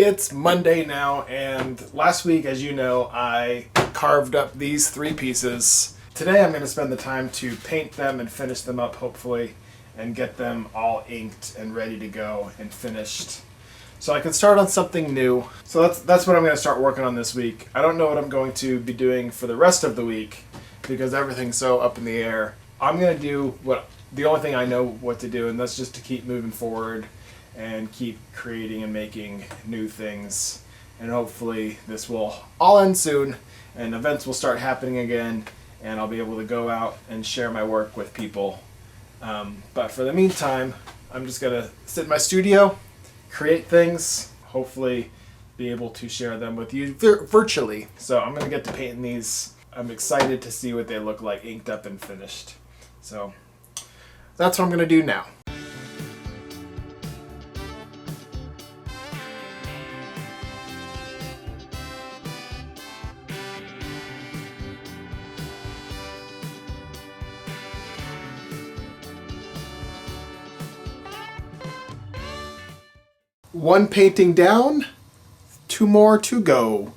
It's Monday now, and last week, as you know, I carved up these 3 pieces. Today I'm going to spend the time to paint them and finish them up, hopefully, and get them all inked and ready to go and finished. So I can start on something new. So that's what I'm going to start working on this week. I don't know what I'm going to be doing for the rest of the week because everything's so up in the air. I'm going to do the only thing I know what to do, and that's just to keep moving forward and keep creating and making new things. And hopefully this will all end soon and events will start happening again and I'll be able to go out and share my work with people. But for the meantime, I'm just going to sit in my studio, create things, hopefully be able to share them with you virtually. So I'm going to get to painting these. I'm excited to see what they look like inked up and finished. So that's what I'm going to do now. One painting down, 2 more to go.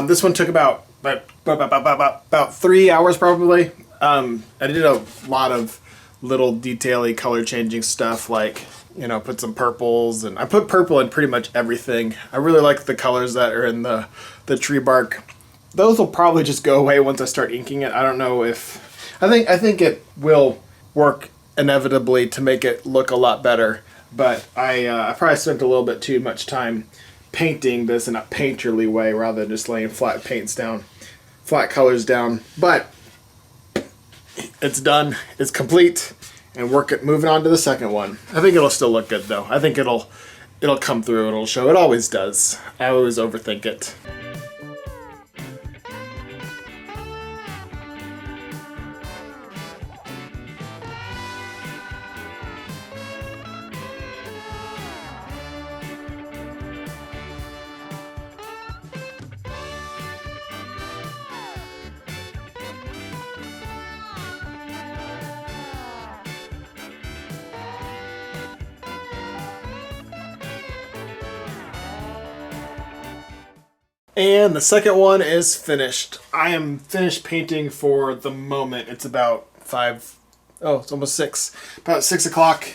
This one took about 3 hours probably. I did a lot of little detail-y color changing stuff, like, you know, put some purples, and I put purple in pretty much everything. I really like the colors that are in the tree bark. Those will probably just go away once I start inking it. I don't know if... I think it will work inevitably to make it look a lot better. But I probably spent a little bit too much time painting this in a painterly way rather than just laying flat colors down. But it's done, it's complete, and moving on to the second one. I think it'll still look good though. I think it'll come through, it'll show. It always does. I always overthink it. And the second one is finished. I am finished painting for the moment. It's about it's almost 6. About 6 o'clock.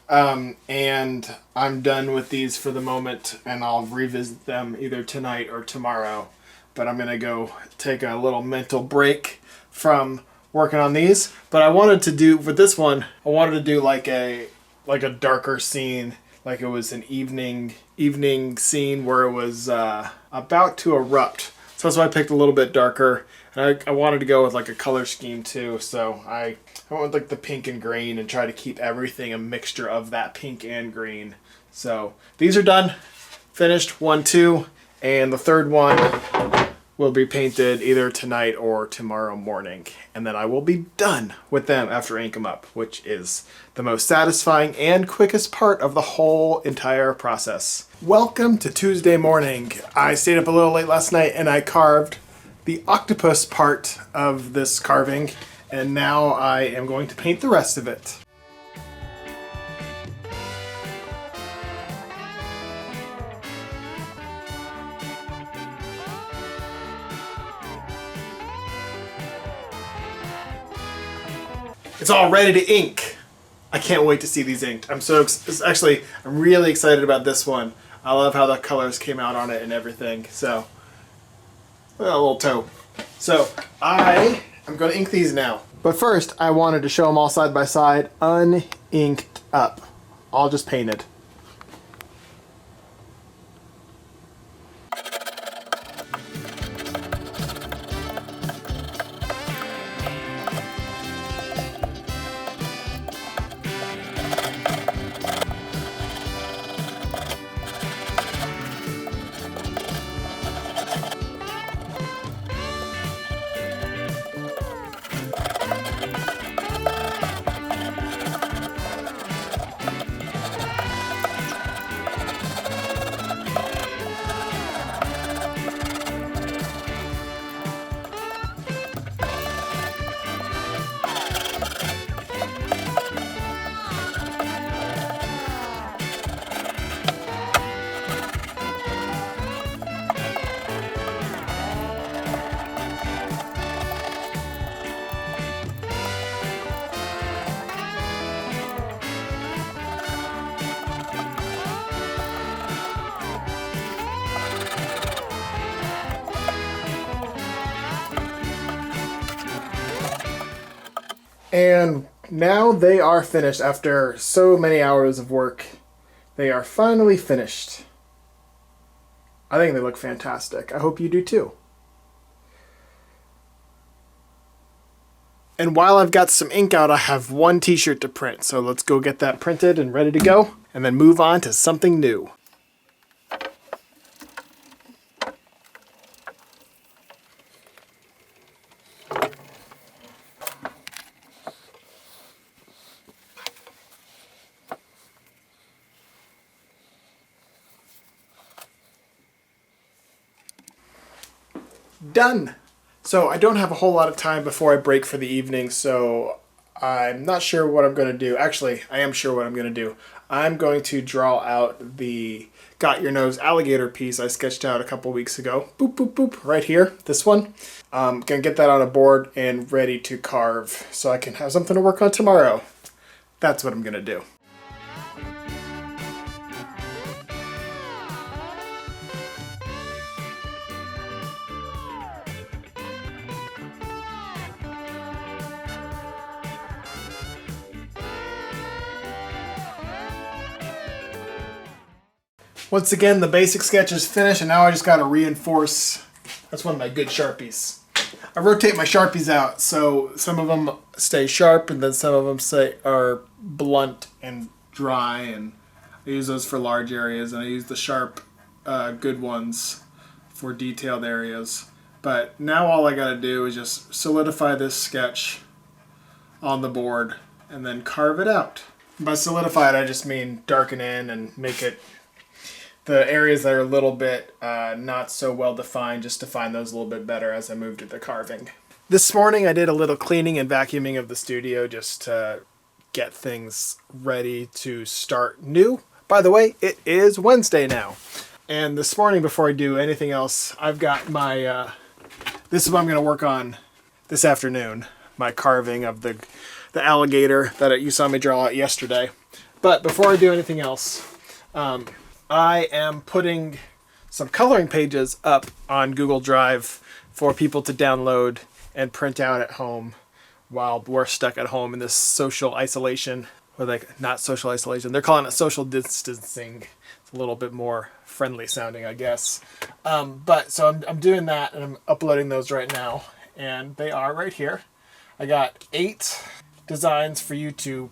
And I'm done with these for the moment, and I'll revisit them either tonight or tomorrow. But I'm going to go take a little mental break from working on these. But I wanted to do, for this one, I wanted to do like a darker scene. Like it was an evening scene where it was about to erupt. So that's why I picked a little bit darker. And I wanted to go with like a color scheme too. So I went with like the pink and green and try to keep everything a mixture of that pink and green. So these are done, finished, 1, 2, and the third one will be painted either tonight or tomorrow morning. And then I will be done with them after I ink them up, which is the most satisfying and quickest part of the whole entire process. Welcome to Tuesday morning. I stayed up a little late last night and I carved the octopus part of this carving, and now I am going to paint the rest of it. It's all ready to ink. I can't wait to see these inked. I'm really excited about this one. I love how the colors came out on it and everything. So, a little toe. So, I am going to ink these now. But first, I wanted to show them all side by side, uninked up. All just painted. And now they are finished after so many hours of work. They are finally finished. I think they look fantastic. I hope you do too. And while I've got some ink out, I have one t-shirt to print. So let's go get that printed and ready to go, and then move on to something new. Done! So I don't have a whole lot of time before I break for the evening, so I'm not sure what I'm going to do. Actually, I am sure what I'm going to do. I'm going to draw out the Got Your Nose alligator piece I sketched out a couple weeks ago. Boop, boop, boop, right here, this one. I'm going to get that on a board and ready to carve so I can have something to work on tomorrow. That's what I'm going to do. Once again, the basic sketch is finished, and now I just got to reinforce. That's one of my good Sharpies. I rotate my Sharpies out, so some of them stay sharp, and then some of them are blunt and dry, and I use those for large areas, and I use the sharp, good ones for detailed areas. But now all I got to do is just solidify this sketch on the board, and then carve it out. By solidify it, I just mean darken in and make it the areas that are a little bit not so well defined, just define those a little bit better as I move to the carving. This morning I did a little cleaning and vacuuming of the studio just to get things ready to start new. By the way, it is Wednesday now. And this morning, before I do anything else, I've got my, this is what I'm going to work on this afternoon, my carving of the alligator that you saw me draw out yesterday. But before I do anything else, I am putting some coloring pages up on Google Drive for people to download and print out at home while we're stuck at home in this social isolation. Or like, not social isolation, they're calling it social distancing. It's a little bit more friendly sounding, I guess. So I'm doing that, and I'm uploading those right now. And they are right here. I got 8 designs for you to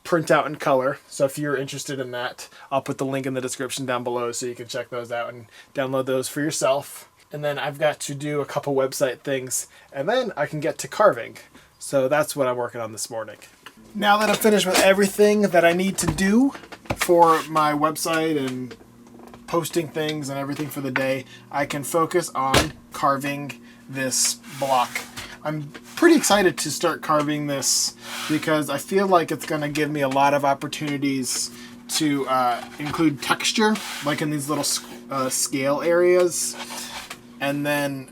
print out in color, so if you're interested in that, I'll put the link in the description down below so you can check those out and download those for yourself. And then I've got to do a couple website things, and then I can get to carving. So that's what I'm working on this morning. Now that I'm finished with everything that I need to do for my website and posting things and everything for the day, I can focus on carving this block. I'm pretty excited to start carving this because I feel like it's going to give me a lot of opportunities to include texture, like in these little scale areas. And then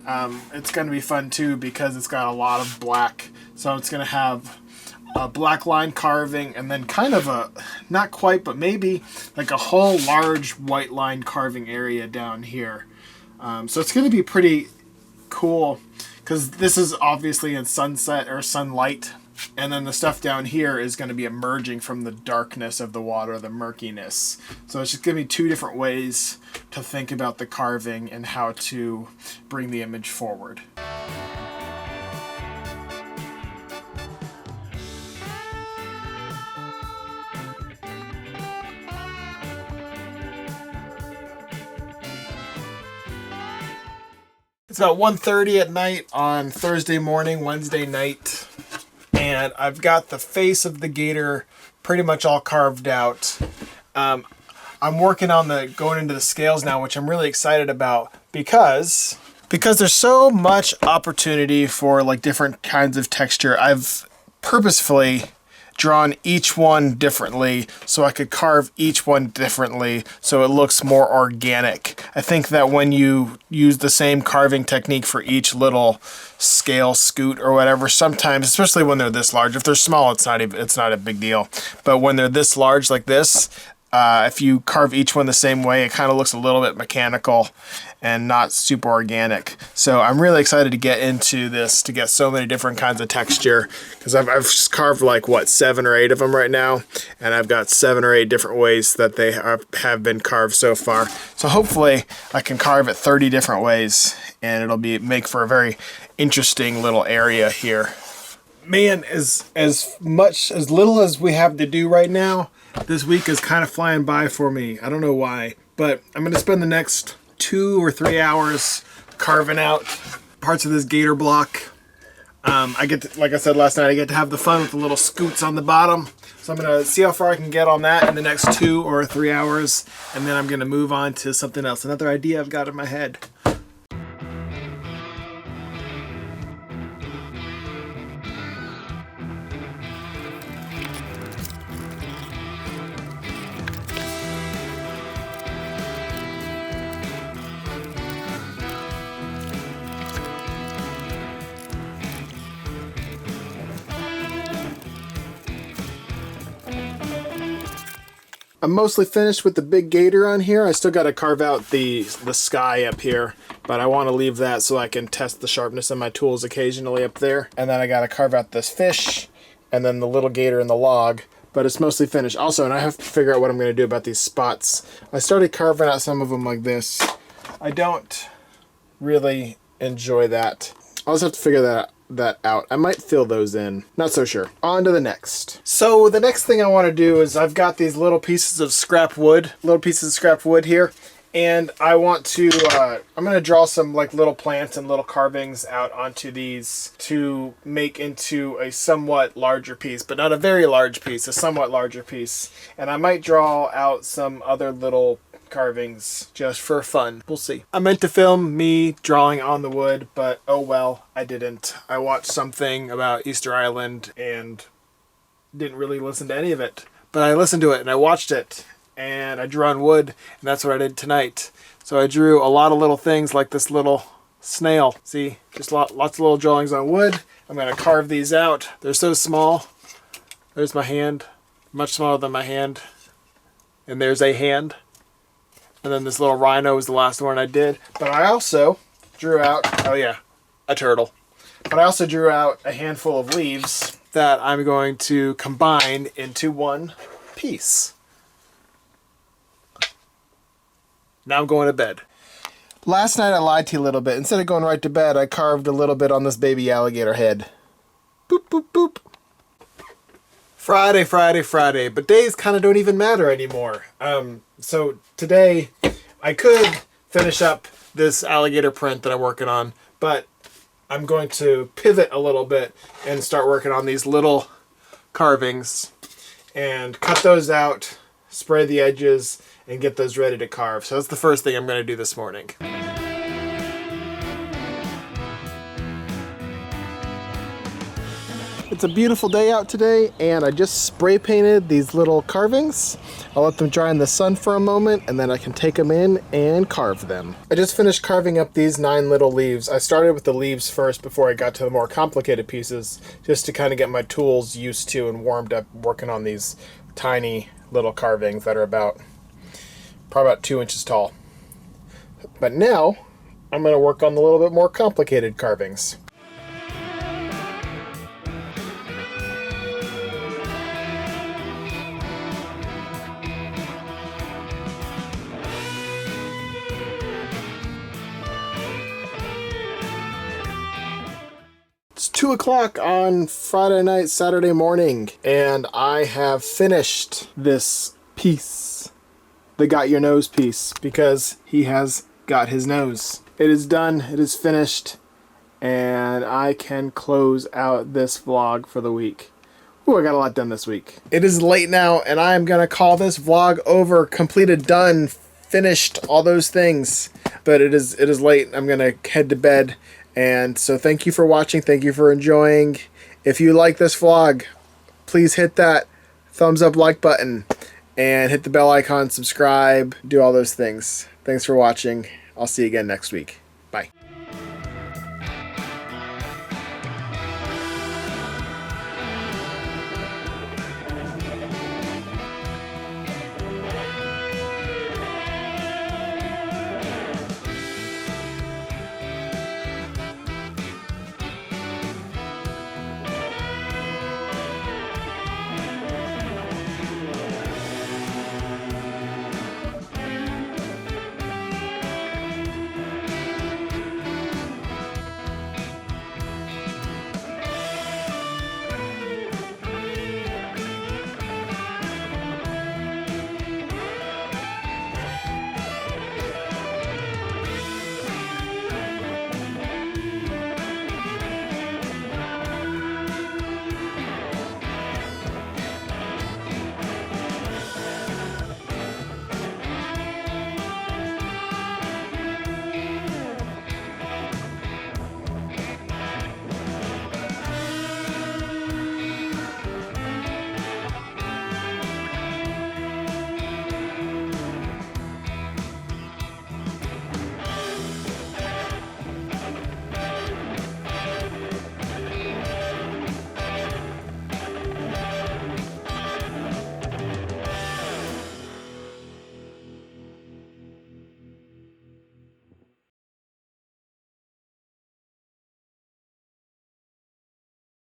it's going to be fun too because it's got a lot of black. So it's going to have a black line carving and then kind of a, not quite, but maybe like a whole large white line carving area down here. So it's going to be pretty cool, because this is obviously in sunset or sunlight, and then the stuff down here is going to be emerging from the darkness of the water, the murkiness. So it's just going to be 2 different ways to think about the carving and how to bring the image forward. It's about 1:30 at night on Thursday morning, Wednesday night, and I've got the face of the gator pretty much all carved out. I'm working on going into the scales now, which I'm really excited about because there's so much opportunity for like different kinds of texture. I've purposefully drawn each one differently so I could carve each one differently so it looks more organic. I think that when you use the same carving technique for each little scale scoot or whatever, sometimes, especially when they're this large, if they're small it's not a big deal, but when they're this large like this, if you carve each one the same way, it kind of looks a little bit mechanical, and not super organic. So I'm really excited to get into this, to get so many different kinds of texture, because I've just carved like, what, 7 or 8 of them right now, and I've got 7 or 8 different ways that they have been carved so far. So hopefully I can carve it 30 different ways, and it'll make for a very interesting little area here. Man, as little as we have to do right now, this week is kind of flying by for me. I don't know why, but I'm going to spend the next 2 or 3 hours carving out parts of this gator block. I get to, like I said last night, I get to have the fun with the little scoots on the bottom. So I'm going to see how far I can get on that in the next 2 or 3 hours, and then I'm going to move on to something else, another idea I've got in my head. I'm mostly finished with the big gator on here. I still got to carve out the sky up here, but I want to leave that so I can test the sharpness of my tools occasionally up there. And then I got to carve out this fish and then the little gator in the log, but it's mostly finished. Also, and I have to figure out what I'm going to do about these spots. I started carving out some of them like this. I don't really enjoy that. I'll just have to figure that out. I might fill those in. Not so sure. On to the next. So the next thing I want to do is I've got these little pieces of scrap wood here, and I want to, I'm going to draw some like little plants and little carvings out onto these to make into a somewhat larger piece, but not a very large piece, a somewhat larger piece. And I might draw out some other little carvings just for fun. We'll see. I meant to film me drawing on the wood, but oh well, I didn't. I watched something about Easter Island and didn't really listen to any of it. But I listened to it and I watched it and I drew on wood, and that's what I did tonight. So I drew a lot of little things like this little snail. See, just lots of little drawings on wood. I'm going to carve these out. They're so small. There's my hand, much smaller than my hand. And there's a hand. And then this little rhino was the last one I did. But I also drew out, oh yeah, a turtle. But I also drew out a handful of leaves that I'm going to combine into one piece. Now I'm going to bed. Last night I lied to you a little bit. Instead of going right to bed, I carved a little bit on this baby alligator head. Boop, boop, boop. Friday, Friday, Friday, but days kind of don't even matter anymore. So today I could finish up this alligator print that I'm working on, but I'm going to pivot a little bit and start working on these little carvings and cut those out, spray the edges, and get those ready to carve. So that's the first thing I'm going to do this morning. It's a beautiful day out today, and I just spray painted these little carvings. I'll let them dry in the sun for a moment, and then I can take them in and carve them. I just finished carving up these 9 little leaves. I started with the leaves first before I got to the more complicated pieces, just to kind of get my tools used to and warmed up working on these tiny little carvings that are probably about 2 inches tall. But now, I'm going to work on the little bit more complicated carvings. It's 2 o'clock on Friday night, Saturday morning, and I have finished this piece, the got your nose piece, because he has got his nose. It is done, it is finished, and I can close out this vlog for the week. Ooh, I got a lot done this week. It is late now, and I am going to call this vlog over, completed, done, finished, all those things. But it is late. I'm going to head to bed. And so thank you for watching. Thank you for enjoying. If you like this vlog, please hit that thumbs up like button and hit the bell icon, subscribe, do all those things. Thanks for watching. I'll see you again next week.